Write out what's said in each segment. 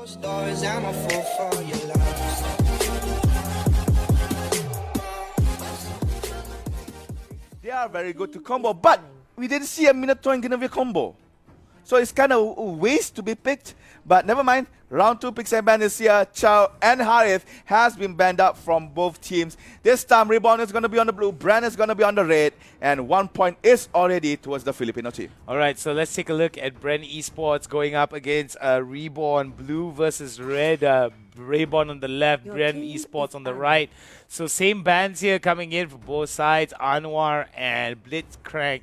They are very good to combo, but we didn't see a Minotaur and Guinevere combo. So it's kind of a waste to be picked, but never mind. Round 2 picks and ban is here. Chow and Harith has been banned up from both teams. This time Reborn is going to be on the blue, Bren is going to be on the red, and 1 point is already towards the Filipino team. Alright, so let's take a look at Bren Esports going up against Reborn, blue versus red. Reborn on the left, Bren Esports on the right. So same bans here coming in for both sides, Anwar and Blitzcrank.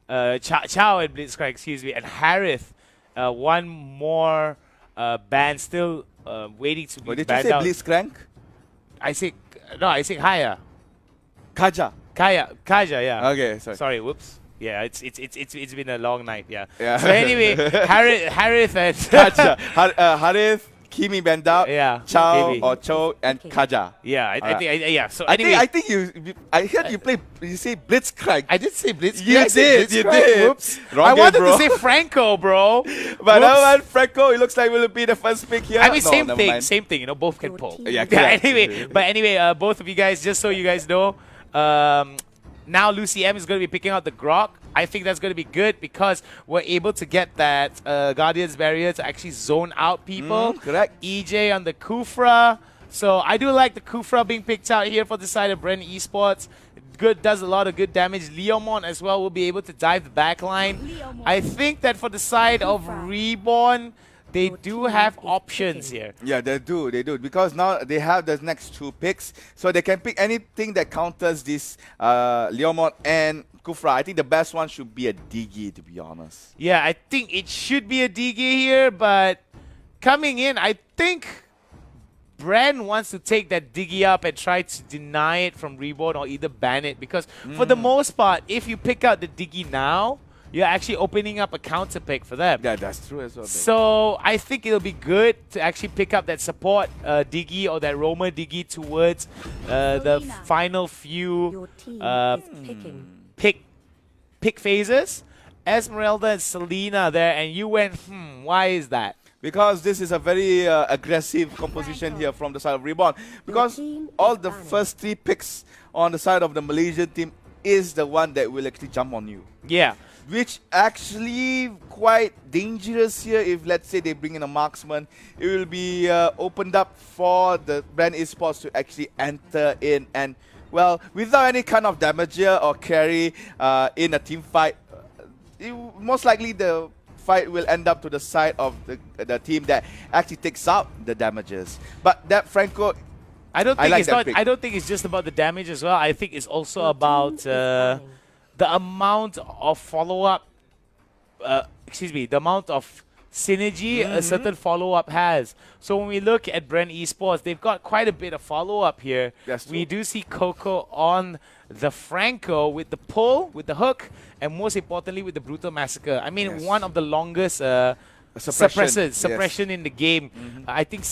Chow and Blitzcrank, excuse me, and Harith. One more ban still waiting to be banned out. Did you say Blitzcrank? I say Haya. Kaja. Kaja, yeah. Okay, Sorry, whoops. Yeah, it's been a long night, yeah. Yeah. So anyway, Harith and Kaja. Harith, Kimi banned out, yeah, Chow maybe. or Cho and Kaja. Yeah, I think yeah. So I anyway, think I heard you say Blitzcrank. I did say Blitz. You did. Whoops. Wrong I game, wanted bro. to say Franco, bro. But no one, Franco, it looks like will be the first pick here. I mean, No, same never thing, mind. same thing. You know, both can pull. Yeah, correct. Anyway, both of you guys, just so you guys know, now Lucy M is going to be picking out the Grok. I think that's going to be good because we're able to get that Guardian's Barrier to actually zone out people. Correct. EJ on the Kufra. So I do like the Kufra being picked out here for the side of Bren Esports. Good, does a lot of good damage. Leomon as well will be able to dive the back line. I think that for the side of Reborn, they do have options here. Yeah, they do, because now they have the next 2 picks, so they can pick anything that counters this Leomon and Kufra. I think the best one should be a Digi, to be honest. Yeah, I think it should be a Digi here, but coming in, I think Bren wants to take that Digi up and try to deny it from Reborn or either ban it, because for the most part, if you pick out the Digi now, you're actually opening up a counter pick for them. Yeah, that's true as well. So I think it'll be good to actually pick up that support Digi or that Roamer Digi towards the final few pick phases. Esmeralda and Selena there, and you went, why is that? Because this is a very aggressive composition here from the side of Reborn. Because all the first 3 picks on the side of the Malaysian team is the one that will actually jump on you. Yeah. Which actually quite dangerous here. If let's say they bring in a marksman, it will be opened up for the Bren Esports to actually enter in and, well, without any kind of damager or carry in a team fight, most likely the fight will end up to the side of the team that actually takes out the damages. But that Franco, I don't think like I don't think it's just about the damage as well. I think it's also about the amount of follow-up, the amount of synergy a certain follow-up has. So when we look at Bren Esports, they've got quite a bit of follow-up here. We do see Coco on the Franco with the pull, with the hook, and most importantly with the Brutal Massacre. I mean, one of the longest suppression in the game. I think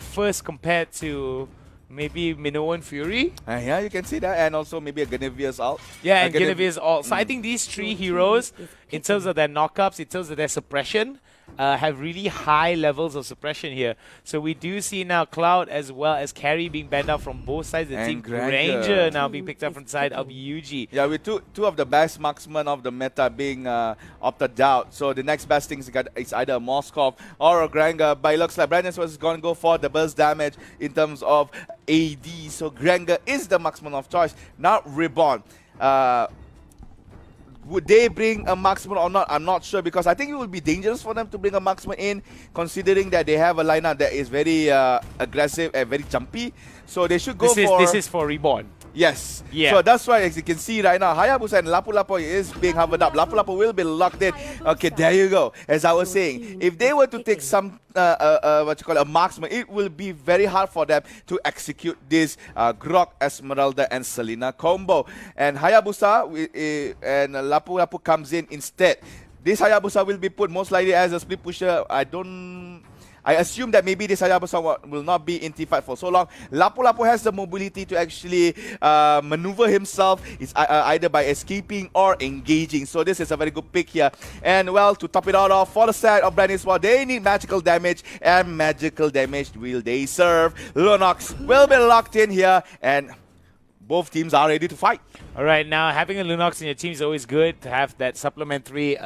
first compared to maybe Minoan Fury. Yeah, you can see that, and also maybe a Guinevere's ult. Yeah, and Guinevere's ult. So I think these 3 heroes, in terms of their knockups, in terms of their suppression, have really high levels of suppression here. So we do see now Cloud as well as Carry being banned out from both sides. The team Granger now being picked up from the side of Yuji. Yeah, with two of the best marksmen of the meta being opted out. So the next best thing is either a Moskov or a Granger. But it looks like Bren was going to go for the burst damage in terms of AD. So Granger is the marksman of choice. Now Reborn. Would they bring a marksman or not? I'm not sure, because I think it would be dangerous for them to bring a marksman in, considering that they have a lineup that is very aggressive and very jumpy. So they should go for... This is for Reborn. Yes. Yeah. So that's why, as you can see right now, Hayabusa and Lapu Lapu is being hovered up. Lapu Lapu will be locked in. Okay, there you go. As I was saying, if they were to take some, a marksman, it will be very hard for them to execute this Grok, Esmeralda, and Selena combo. And Hayabusa and Lapu Lapu comes in instead. This Hayabusa will be put most likely as a split pusher. I assume that maybe this Hayabusa will not be in teamfight for so long. Lapu Lapu has the mobility to actually maneuver himself. It's either by escaping or engaging. So this is a very good pick here. And well, to top it all off, for the side of Bren Esports, they need magical damage, and magical damage will they serve. Lunox will be locked in here, and both teams are ready to fight. All right, now having a Lunox in your team is always good to have that supplementary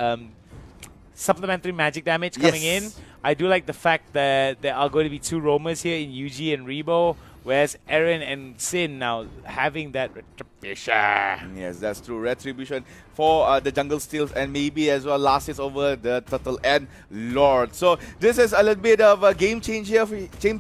magic damage coming in. I do like the fact that there are going to be 2 roamers here in UG and Rebo, whereas Eren and Sin now having that retribution. Yes, that's true. Retribution for the jungle steals, and maybe as well last is over the Turtle and Lord. So this is a little bit of a game change here. Game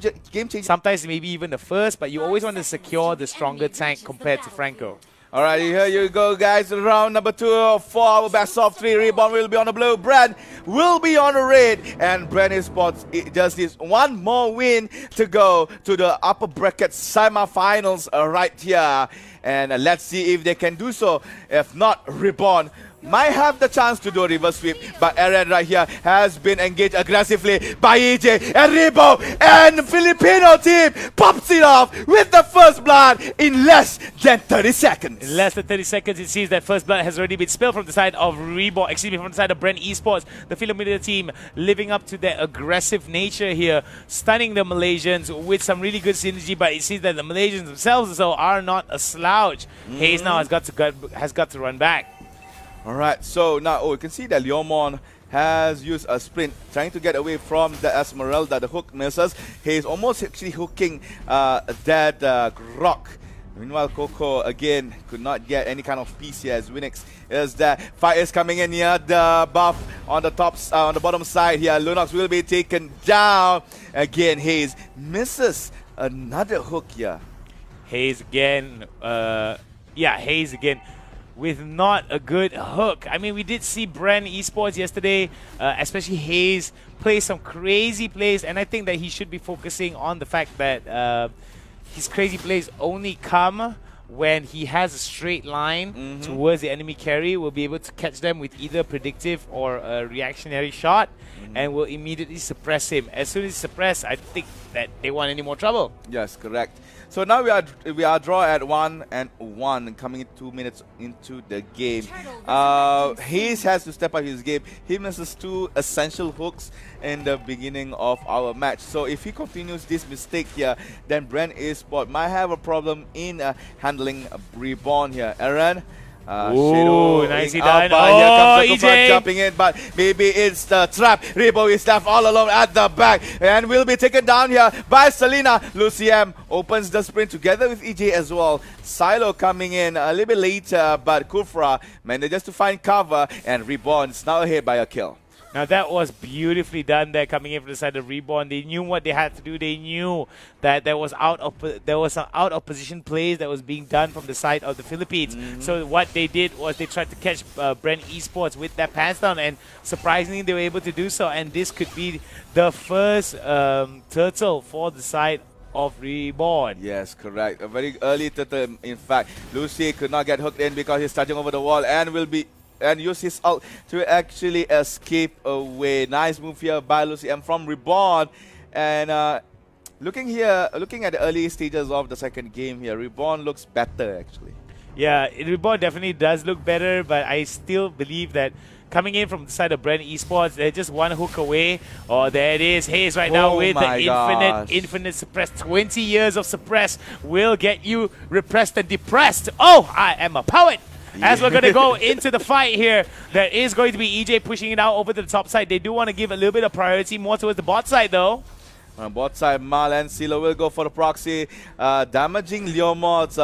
change. Sometimes maybe even the first, but you always want to secure the stronger tank compared to Franco. Alright, here you go, guys. Round number 2 for our best of 3. Reborn will be on the blue. Bren will be on the red. And Bren Esports just needs one more win to go to the upper bracket semi-finals right here. And let's see if they can do so. If not, Reborn might have the chance to do a reverse sweep, but Eren right here has been engaged aggressively by EJ, and Rebo and the Filipino team pops it off with the first blood in less than 30 seconds. In less than 30 seconds, it seems that first blood has already been spilled from the side of Reborn, from the side of Bren Esports. The Filipino team living up to their aggressive nature here, stunning the Malaysians with some really good synergy, but it seems that the Malaysians themselves so are not a slouch. Hayes now has got to run back. Alright, so now you can see that Leomon has used a sprint, trying to get away from the Esmeralda. The hook misses. He's almost actually hooking that Grok. Meanwhile, Coco again could not get any kind of piece here as Winix is that fight is coming in here. The buff on the top, on the bottom side here. Lunox will be taken down. Again, Hayes misses another hook here. Hayes again. Hayes again with not a good hook. I mean, we did see Bren Esports yesterday, especially Hayes, play some crazy plays, and I think that he should be focusing on the fact that his crazy plays only come when he has a straight line towards the enemy carry. Will be able to catch them with either predictive or a reactionary shot, and will immediately suppress him. As soon as he suppress, I think that they want any more trouble. Yes, correct. So now we are draw at 1-1, coming 2 minutes into the game. Hayes has to step up his game. He misses 2 essential hooks in the beginning of our match. So if he continues this mistake here, then Bren Esports might have a problem in handling Reborn here. Eren. Ooh, nicely done. Here comes the EJ jumping in, but maybe it's the trap. Rebo is left all alone at the back and will be taken down here by Selena. Luciem opens the sprint together with EJ as well. Silo coming in a little bit later, but Kufra manages to find cover, and Reborn is now ahead by a kill. Now that was beautifully done there, coming in from the side of Reborn. They knew what they had to do. They knew that there was some out of position plays that was being done from the side of the Philippines. So what they did was they tried to catch Bren Esports with that pass down, and surprisingly they were able to do so. And this could be the first turtle for the side of Reborn. Yes, correct. A very early turtle, in fact. Lucy could not get hooked in because he's touching over the wall and will be use his ult to actually escape away. Nice move here by Lucy M from Reborn. And looking at the early stages of the second game here, Reborn looks better actually. Yeah, Reborn definitely does look better, but I still believe that coming in from the side of Bren Esports, they're just one hook away. Oh, there it is. Hayes right now with the infinite suppress. 20 years of suppress will get you repressed and depressed. Oh, I am a poet. As we're going to go into the fight here, there is going to be EJ pushing it out over to the top side. They do want to give a little bit of priority more towards the bot side, though. On bot side, Mal and Silo will go for the proxy, damaging Leomod's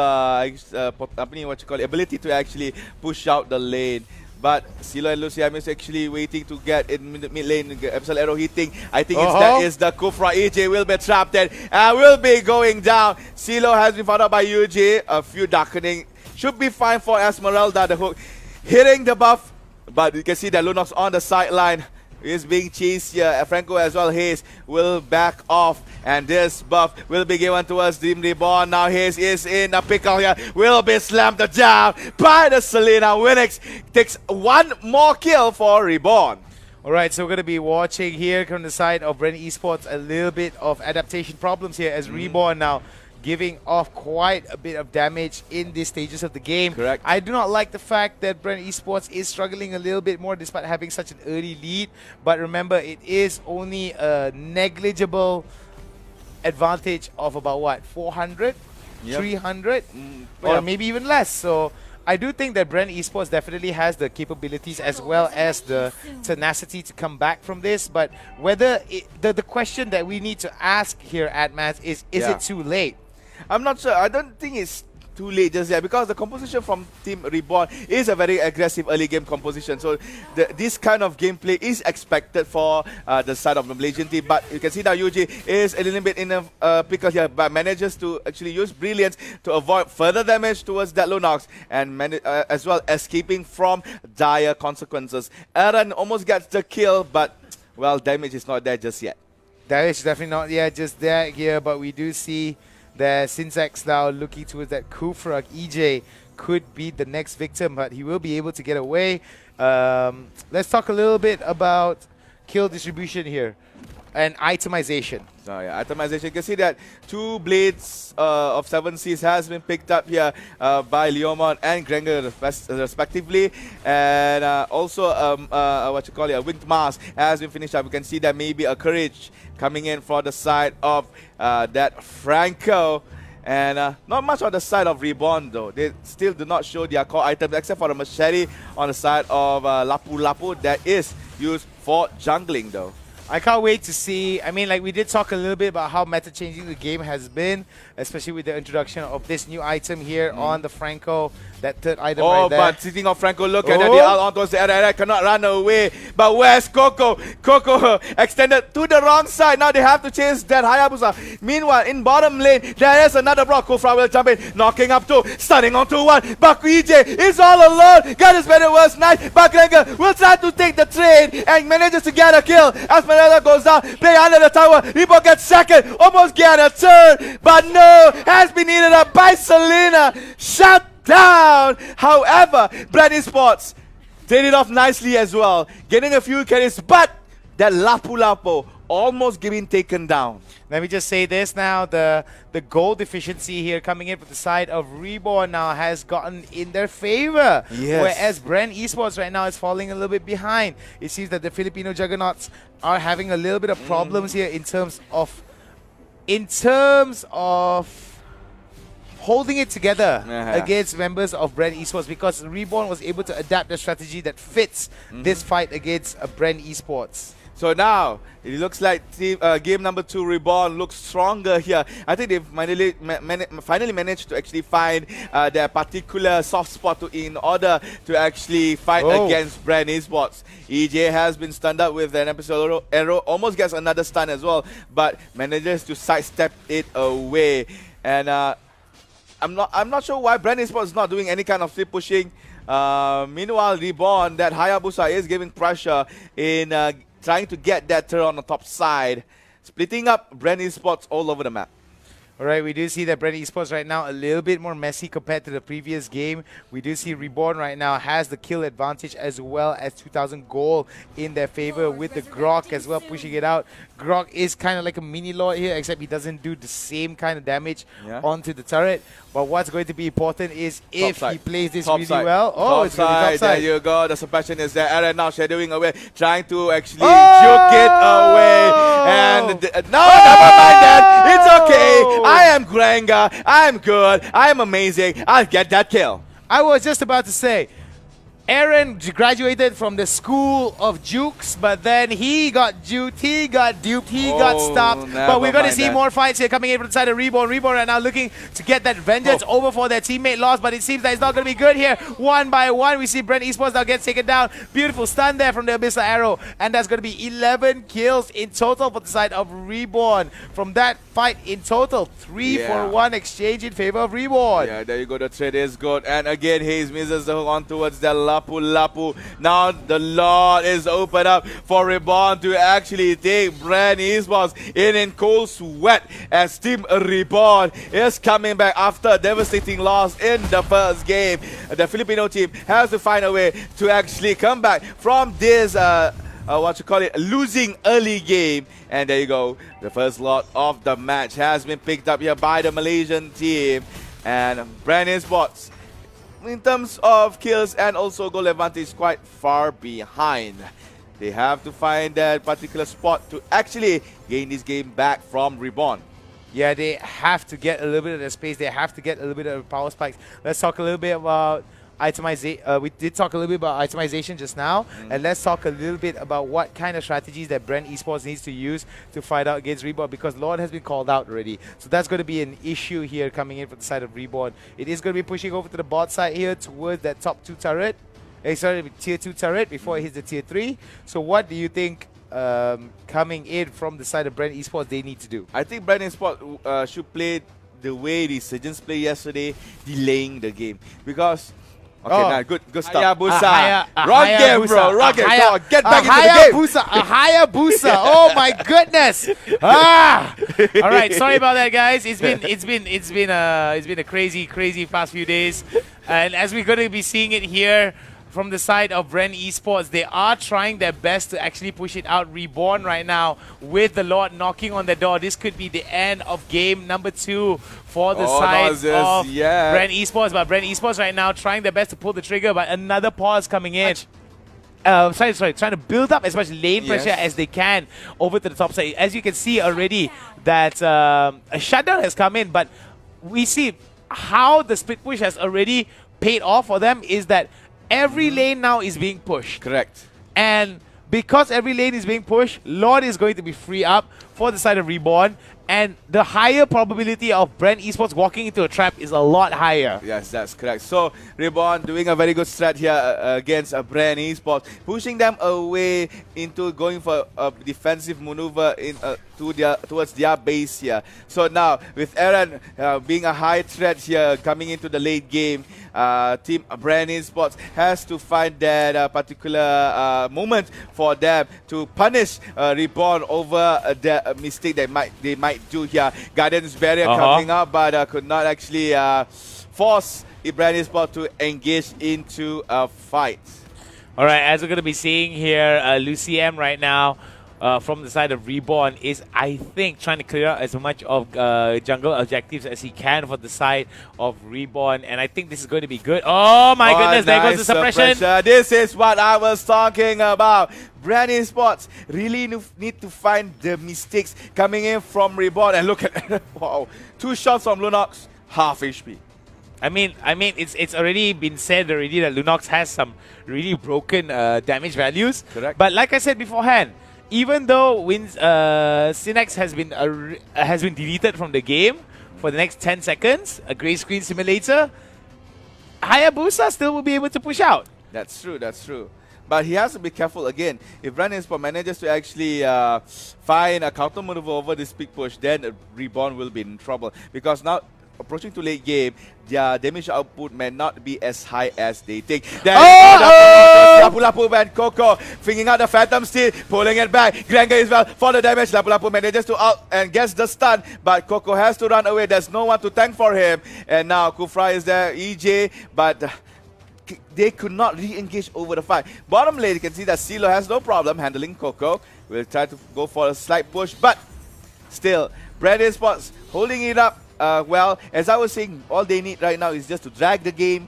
ability to actually push out the lane. But Silo and Luciam is actually waiting to get in mid lane. Absol arrow hitting. I think that is the Kufra. EJ will be trapped and will be going down. Silo has been found out by UJ. A few darkening. Should be fine for Esmeralda. The hook hitting the buff, but you can see that Lunox on the sideline is being chased here. Franco as well. Hayes will back off, and this buff will be given towards Dream Reborn. Now Hayes is in a pickle here. Will be slammed down by the Selena. Winix takes one more kill for Reborn. All right, so we're going to be watching here from the side of Bren Esports a little bit of adaptation problems here as Reborn now giving off quite a bit of damage in these stages of the game. Correct. I do not like the fact that Bren Esports is struggling a little bit more despite having such an early lead. But remember, it is only a negligible advantage of about what, 400, 300, or maybe even less. So I do think that Bren Esports definitely has the capabilities as well as the tenacity to come back from this. But whether the question that we need to ask here at Matt is it too late? I'm not sure. I don't think it's too late just yet because the composition from Team Reborn is a very aggressive early game composition. So this kind of gameplay is expected for the side of the Malaysian team. But you can see now Yuji is a little bit in a pickle here, but manages to actually use Brilliance to avoid further damage towards that Lunox and as well escaping from dire consequences. Aaron almost gets the kill, but well, damage is not there just yet. Damage is definitely not just there here, but we do see that Syntax now looking towards that Kufra. EJ could be the next victim, but he will be able to get away. Let's talk a little bit about kill distribution here and itemization. So yeah, itemization. You can see that 2 blades of 7 Seas has been picked up here by Leomon and Granger respectively, and also a winged mask has been finished up. You can see that maybe a courage coming in for the side of that Franco. And not much on the side of Reborn though. They still do not show their core items except for the machete on the side of Lapu Lapu that is used for jungling though. I can't wait to see. I mean, like, we did talk a little bit about how meta-changing the game has been, especially with the introduction of this new item here on the Franco, that third item right there. Oh, but sitting on Franco, look at that. The out onto the area, cannot run away. But where's Coco? Coco extended to the wrong side. Now they have to chase that Hayabusa. Meanwhile, in bottom lane, there is another block. Kufra will jump in, knocking up 2, stunning onto 1. But EJ is all alone. Got his better worst night. But Gregor will try to take the trade and manages to get a kill. As Manila goes down, play under the tower. Reborn gets second, almost get a third. But no, has been eaten up by Selena. Shut down. However, Bren Esports did it off nicely as well, getting a few carries, but that Lapu Lapu almost getting taken down. Let me just say this now, the gold efficiency here coming in from the side of Reborn now has gotten in their favor. Yes. Whereas Bren Esports right now is falling a little bit behind. It seems that the Filipino juggernauts are having a little bit of problems here in terms of holding it together against members of Bren Esports, because Reborn was able to adapt the strategy that fits this fight against Bren Esports. So now, it looks like game number 2, Reborn, looks stronger here. I think they've finally managed to actually find their particular soft spot in order to actually fight against Bren Esports. EJ has been stunned up with an episode arrow, almost gets another stun as well, but manages to sidestep it away. And I'm not sure why Bren Esports is not doing any kind of flip pushing. Meanwhile, Reborn, that Hayabusa is giving pressure in trying to get that turret on the top side, splitting up Bren Esports all over the map. Alright, we do see that Bren Esports right now a little bit more messy compared to the previous game. We do see Reborn right now has the kill advantage as well as 2,000 gold in their favor with the Grok as well pushing it out. Grok is kind of like a mini lord here, except he doesn't do the same kind of damage onto the turret. But what's going to be important is if he plays this really well. Oh, it's going to be top side. There you go. The suppression is there. Aaron now shadowing away, trying to actually juke it away. And no, never mind that. It's okay. I am Granger. I am good. I am amazing. I'll get that kill. I was just about to say, Aaron graduated from the school of jukes, but then he got juked, he got duped, he got stopped. But we're going to see more fights here coming in from the side of Reborn. Reborn right now looking to get that vengeance over for their teammate loss, but it seems that it's not going to be good here. One by one, we see Bren Esports now get taken down. Beautiful stun there from the Abyssal Arrow, and that's going to be 11 kills in total for the side of Reborn. From that fight in total, 3 for 1 exchange in favor of Reborn. Yeah, there you go. The trade is good. And again, Hayes misses the hook on towards the Lapu Lapu. Now the Lord is open up for Reborn to actually take Bren Esports in cold sweat, as Team Reborn is coming back after a devastating loss in the first game. The Filipino team has to find a way to actually come back from this losing early game. And there you go. The first lot of the match has been picked up here by the Malaysian team. And Bren Esports, in terms of kills and also goal advantage, quite far behind. They have to find that particular spot to actually gain this game back from Reborn. Yeah, they have to get a little bit of the space. They have to get a little bit of power spikes. Let's talk a little bit about itemization. We did talk a little bit about itemization just now. And let's talk a little bit about what kind of strategies that Bren Esports needs to use to fight out against Reborn, because Lord has been called out already. So that's going to be an issue here coming in from the side of Reborn. It is going to be pushing over to the bot side here towards that top 2 turret. Sorry, tier 2 turret before it hits the tier 3. So what do you think coming in from the side of Bren Esports they need to do? I think Bren Esports should play the way the Surgeons played yesterday, delaying the game. Because good stuff. Wrong game, bro. Wrong game. Come on, get back into the game. A Hayabusa. Oh my goodness. All right. Sorry about that, guys. It's been a crazy past few days, and as we're going to be seeing it here from the side of Bren Esports, they are trying their best to actually push it out. Reborn right now with the Lord knocking on the door. This could be the end of game number 2 for the side of Bren Esports. But Bren Esports right now trying their best to pull the trigger, but another pause coming in. Trying to build up as much lane pressure as they can over to the top side. As you can see already that a shutdown has come in, but we see how the split push has already paid off for them is that every lane now is being pushed. Correct. And because every lane is being pushed, Lord is going to be free up for the side of Reborn. And the higher probability of Bren Esports walking into a trap is a lot higher. Yes, that's correct. So, Reborn doing a very good strat here against Bren Esports, pushing them away into going for a defensive maneuver towards their base here. So now, with Aaron being a high threat here coming into the late game, Team Bren Esports has to find that particular moment for them to punish Reborn over the mistake they might do here. Guidance barrier coming up, but could not actually force Bren Esports to engage into a fight. All right, as we're going to be seeing here, Luciem right now from the side of Reborn is, I think, trying to clear out as much of jungle objectives as he can for the side of Reborn, and I think this is going to be good. Oh my goodness, there goes the suppression. This is what I was talking about. Bren Esports really need to find the mistakes coming in from Reborn, and look at wow, 2 shots from Lunox, half HP. I mean, it's already been said already that Lunox has some really broken damage values. Correct. But like I said beforehand, even though Synex has been deleted from the game for the next 10 seconds, a grey screen simulator, Hayabusa still will be able to push out. That's true, that's true. But he has to be careful again. If Bren Esports manages to actually find a counter maneuver over this big push, then Reborn will be in trouble. Because now, approaching to late game, their damage output may not be as high as they think. Lapu-Lapu and Coco flinging out the Phantom Steel, pulling it back. Grenga is well for the damage. Lapu-Lapu manages to out and gets the stun, but Coco has to run away. There's no one to tank for him. And now Kufra is there, EJ, but they could not re-engage over the fight. Bottom lane, you can see that CeeLo has no problem handling Coco. Will try to go for a slight push, but still, Bren Esports holding it up. Well, as I was saying, all they need right now is just to drag the game,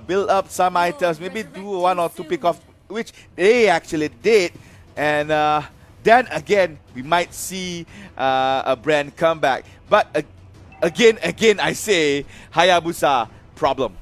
build up some items, maybe do 1 or 2 pick-offs, which they actually did. And then again, we might see a Bren come back. But again, I say, Hayabusa, problem.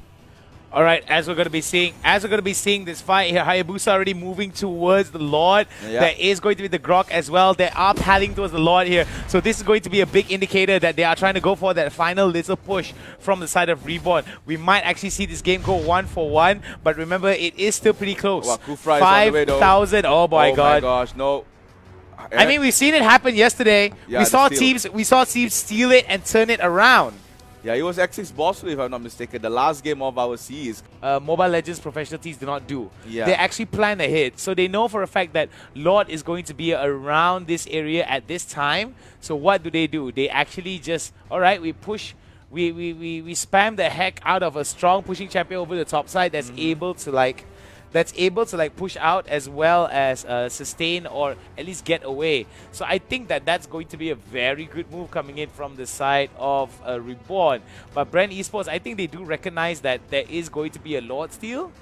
All right, as we're going to be seeing this fight here, Hayabusa already moving towards the Lord. Yeah. There is going to be the Grok as well. They are padding towards the Lord here. So this is going to be a big indicator that they are trying to go for that final little push from the side of Reborn. We might actually see this game go 1-for-1, but remember, it is still pretty close. 5,000. Oh my god. Oh my gosh, no. I mean, we've seen it happen yesterday. Yeah, we saw teams steal it and turn it around. Yeah, it was X6 boss, if I'm not mistaken, the last game of our series. Mobile Legends professional teams do not do. Yeah. They actually plan ahead. So they know for a fact that Lord is going to be around this area at this time. So what do? They actually just, all right, we push, we spam the heck out of a strong pushing champion over the top side that's able to, like, that's able to like push out as well as sustain or at least get away. So I think that that's going to be a very good move coming in from the side of Reborn. But Bren Esports, I think they do recognize that there is going to be a Lord steal.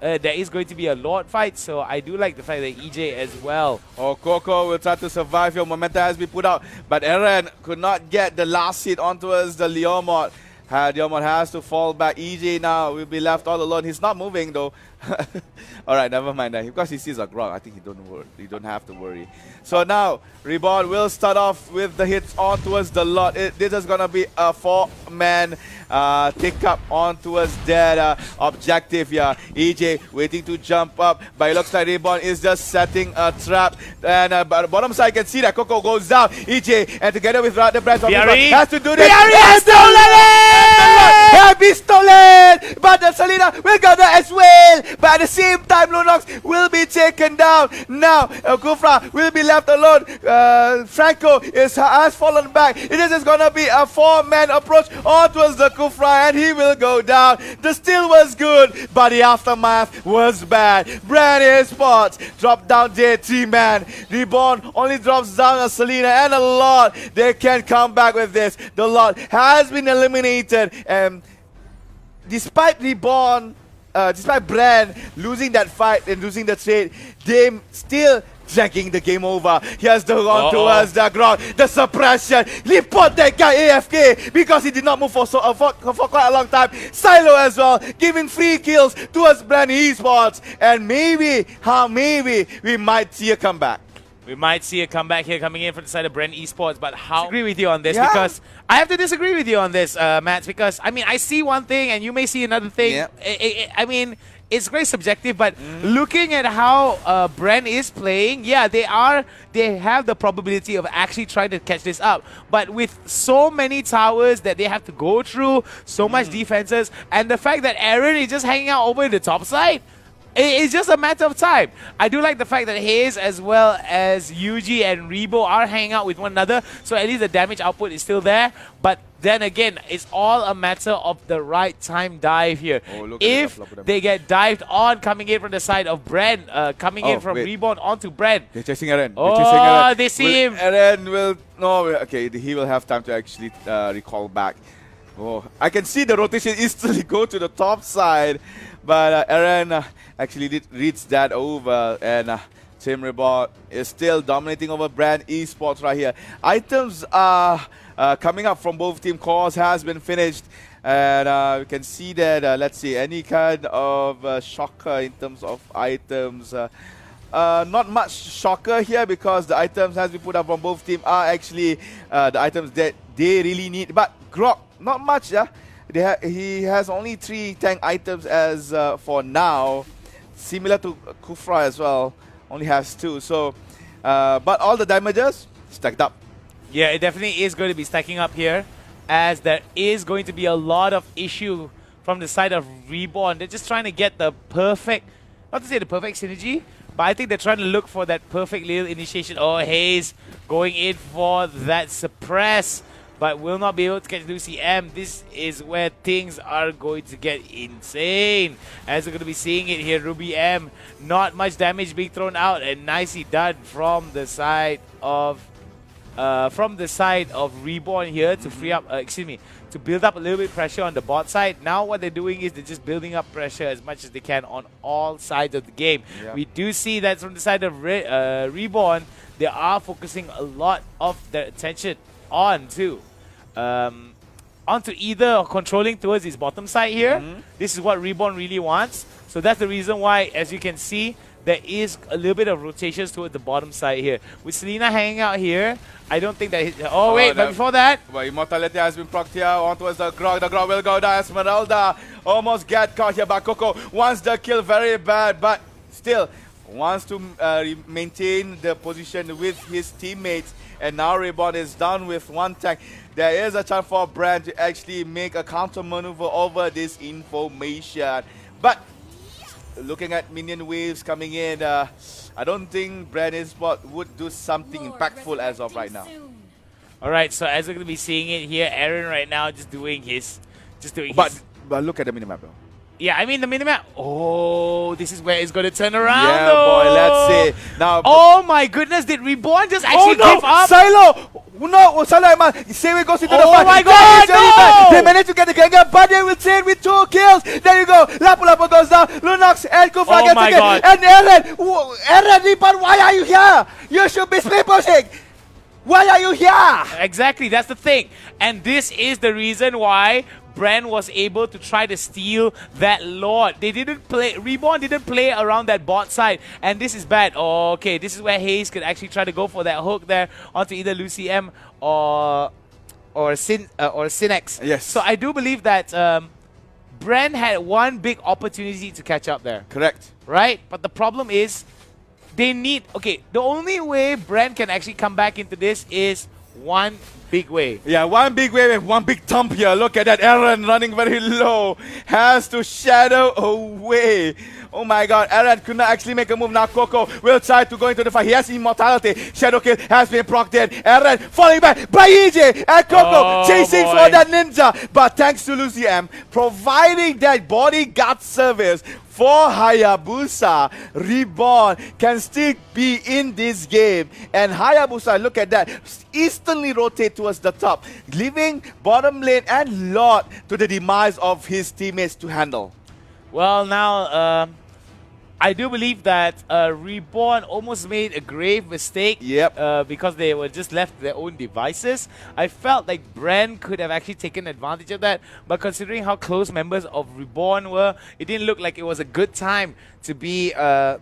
There is going to be a Lord fight, so I do like the fact that EJ as well. Oh, Coco will try to survive here. Momentum has been put out, but Eren could not get the last hit onto us, the Leomod. Leomod has to fall back. EJ now will be left all alone. He's not moving though. Alright, never mind that. Because he sees a Grog, I think he don't have to worry. So now, Reborn will start off with the hits on towards the lot. This is gonna be a 4-man take up on towards that objective here. EJ waiting to jump up, but it looks like Reborn is just setting a trap. And bottom side, you can see that Coco goes down. EJ, and together with the Brand has to do this. Has stolen it! Have been stolen! But the Selena will go down as well. But at the same time, Lunox will be taken down. Now, Kufra will be left alone. Franco has fallen back. This is going to be a 4-man approach on towards the Kufra, and he will go down. The steal was good, but the aftermath was bad. Bren Esports dropped down their 3-man. Reborn only drops down a Selena and a Lord. They can come back with this. The Lord has been eliminated, and despite Reborn, despite Bren losing that fight and losing the trade, they still dragging the game over. Here's the run towards the ground. The suppression. Report that guy AFK because he did not move for quite a long time. Silo as well, giving free kills towards Bren Esports. And maybe we might see a comeback. We might see a comeback here coming in from the side of Bren Esports, but how I agree with you on this because I have to disagree with you on this, Matt, because I mean I see one thing and you may see another thing. Yeah. I mean it's very subjective, but looking at how Bren is playing, yeah, they have the probability of actually trying to catch this up. But with so many towers that they have to go through, so much defenses, and the fact that Eren is just hanging out over the top side, it's just a matter of time. I do like the fact that Hayes as well as Yuji and Rebo are hanging out with one another, so at least the damage output is still there. But then again, it's all a matter of the right time dive here. If they get dived on coming in from the side of Bren, coming in from Reborn onto Bren. They're chasing Eren. They see him. Eren will... No, okay, he will have time to actually recall back. Oh, I can see the rotation instantly go to the top side. But Eren actually reads that over, and Team Reborn is still dominating over Bren Esports right here. Items are coming up from both team. Cores has been finished, and you can see that, let's see, any kind of shocker in terms of items. Not much shocker here because the items has been put up from both team are actually the items that they really need. But Grok, not much, yeah. He has only 3 tank items as for now, similar to Kufra as well, only has 2. So, but all the damages stacked up. Yeah, it definitely is going to be stacking up here, as there is going to be a lot of issue from the side of Reborn. They're just trying to get the perfect, not to say the perfect synergy, but I think they're trying to look for that perfect little initiation. Oh, Hayes going in for that suppress, but will not be able to catch Lucy M. This is where things are going to get insane. As we're going to be seeing it here, Ruby M, not much damage being thrown out, and nicely done from the side of Reborn here to free up, to build up a little bit of pressure on the bot side. Now what they're doing is they're just building up pressure as much as they can on all sides of the game. Yeah. We do see that from the side of Reborn, they are focusing a lot of their attention onto either controlling towards his bottom side here. This is what Reborn really wants. So that's the reason why, as you can see, there is a little bit of rotations towards the bottom side here. With Selena hanging out here, I don't think that... but before that... Well, Immortality has been procced here on towards the Grog. The Grog will go down. Esmeralda almost get caught here by Coco. Wants the kill very bad, but still wants to maintain the position with his teammates. And now Reborn is down with 1 tank. There is a chance for Bren to actually make a counter maneuver over this information. But looking at minion waves coming in, I don't think Bren Esports would do something impactful as of right now. Alright, so as we're going to be seeing it here, Eren right now just doing his... But look at the minimap though. Yeah, I mean the minimap. Oh, this is where it's going to turn around. Yeah, though. boy, let's see. Now, Oh my goodness, did Reborn just actually no, give up? Silo! No, Silo, man. Sewe goes into the Oh fight. my God, no! They managed to get the Gengar, but they will trade with 2 kills. There you go. Lapu Lapu goes down. Lunox and Kufa Oh gets my again. God. And Eren, Reborn, why are you here? You should be split pushing. Why are you here? Exactly, that's the thing. And this is the reason why Bren was able to try to steal that Lord. Reborn didn't play around that bot side, and this is bad. Okay, this is where Hayes could actually try to go for that hook there onto either Lucy M or Synex. Yes. So I do believe that Bren had one big opportunity to catch up there. Correct. Right? But the problem is they need... Okay, the only way Bren can actually come back into this is one big way. Yeah, one big wave and one big thump here. Look at that. Eren running very low. Has to shadow away. Oh my god, Eren could not actually make a move. Now Coco will try to go into the fight. He has immortality. Shadow kill has been procced in. Eren falling back by EJ and Coco chasing for that ninja. But thanks to Lucy M providing that bodyguard service for Hayabusa, Reborn can still be in this game. And Hayabusa, look at that, instantly rotate towards the top, leaving bottom lane and Lord to the demise of his teammates to handle. Well, now, I do believe that Reborn almost made a grave mistake. Yep. Because they were just left to their own devices. I felt like Bren could have actually taken advantage of that, but considering how close members of Reborn were, it didn't look like it was a good time to be on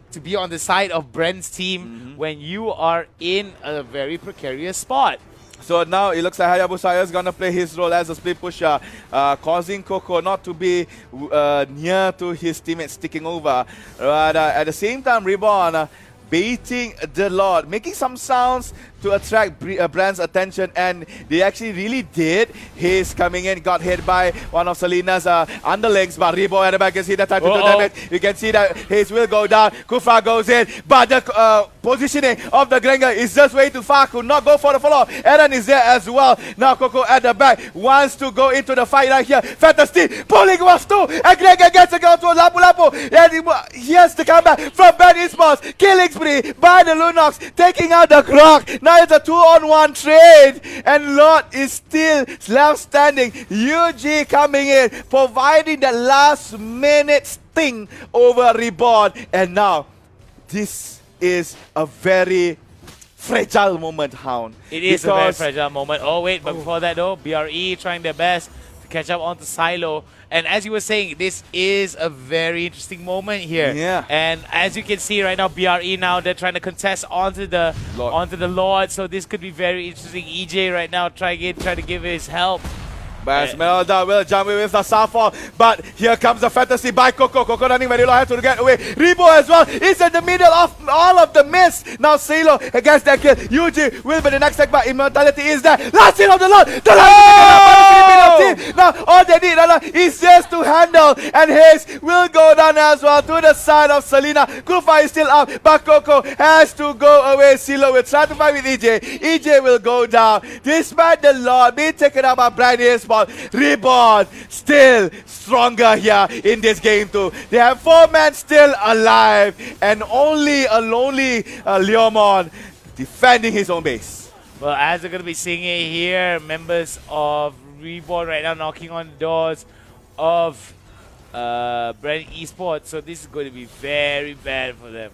the side of Bren's team when you are in a very precarious spot. So now it looks like Hayabusa is going to play his role as a split pusher, causing Coco not to be near to his teammates sticking over. At the same time, Reborn baiting the Lord, making some sounds to attract Bren's attention, and they actually really did. He's coming in, got hit by one of Selena's underlings, but Reborn at the back can see that time to do damage. You can see that his will go down, Kufa goes in, but the positioning of the Grenga is just way too far, could not go for the follow-up. Eren is there as well. Now Coco at the back wants to go into the fight right here. Fantasy pulling was two, and Grenga gets a go to Lapu Lapu, and he has to come back from Bren Esports, killing spree by the Lunox, taking out the Grok. Now it's a 2-on-1 trade, and Lord is still left standing. UG coming in, providing the last minute sting over Reborn, and now this is a very fragile moment, Hound. It is a very fragile moment. Oh wait, but before that though, BRE trying their best to catch up onto Silo. And as you were saying, this is a very interesting moment here. Yeah. And as you can see right now, BRE now, they're trying to contest onto the Lord. So this could be very interesting. EJ right now trying to give his help. But Esmeralda will jump in with the Starfall, but here comes the fantasy by Coco. Coco running very low, has to get away. Rebo as well is in the middle of all of the mist. Now Silo against that kill. Yuji will be the next attack, but immortality is there. Last hit of the Lord. The team. Now all they need is just to handle, and Hayes will go down as well to the side of Selena. Kufa is still up, but Coco has to go away. Silo will try to fight with EJ. EJ will go down. Despite the Lord being taken up by Bren Esports, Reborn still stronger here in this game too. They have 4 men still alive, and only a lonely Leomon defending his own base. Well, as we're going to be seeing it here, members of Reborn right now knocking on the doors of Bren Esports. So this is going to be very bad for them.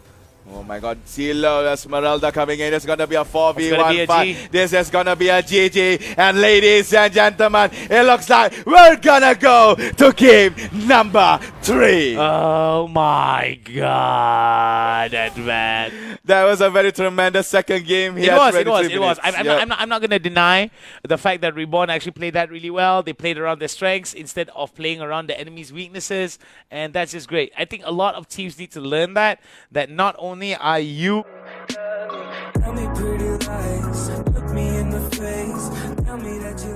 Oh my god, Silo, Esmeralda coming in. It's gonna be a 4v1 fight. This is gonna be a GG. And ladies and gentlemen, it looks like we're gonna go to game number 3. Oh my god, that bad. That was a very tremendous second game here. It was. I'm not gonna deny the fact that Reborn actually played that really well. They played around their strengths instead of playing around the enemy's weaknesses, and that's just great. I think a lot of teams need to learn that not only are you Tell me pretty lies, look me in the face, tell me that you